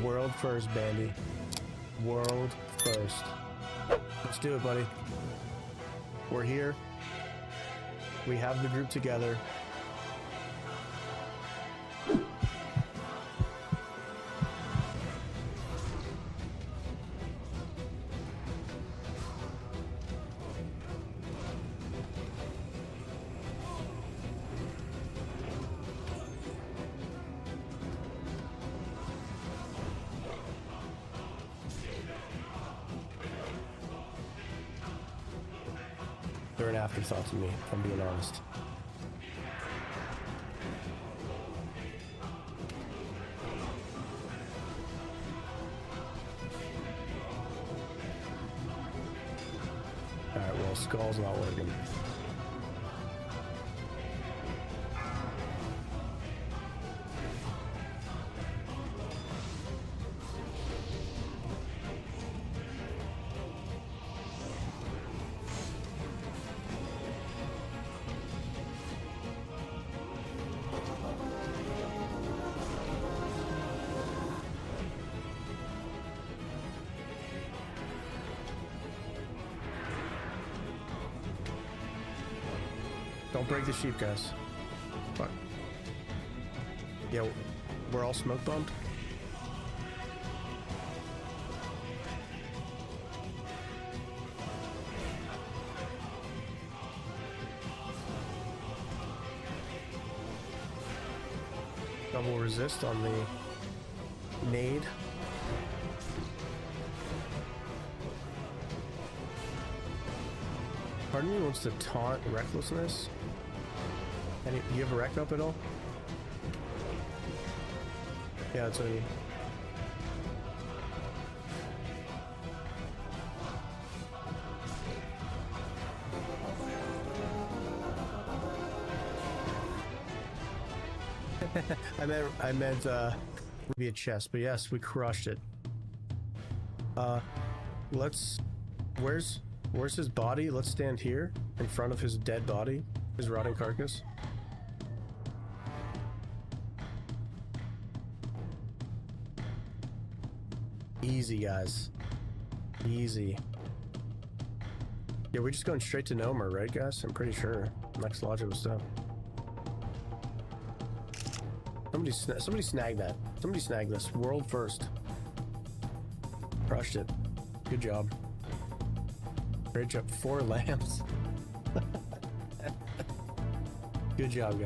World first, Bandy. World first. Let's do it, buddy. We're here. We have the group together. They're an afterthought to me, if I'm being honest. Alright, well, Skull's not working. Don't break the sheep, guys. Fuck. Yeah, we're all smoke bombed. Double resist on the nade. Part of me wants to taunt recklessness. Do you have a wreck up at all? Yeah, that's what I mean. I meant be a chest, but yes, we crushed it. Where's his body? Let's stand here in front of his dead body, his rotting carcass. Easy, guys. Easy. Yeah, we're just going straight to Nomer, right, guys? I'm pretty sure. Next logical stuff. Somebody snag that. Somebody snag this. World first. Crushed it. Good job. Great job. 4 lambs. Good job, guys.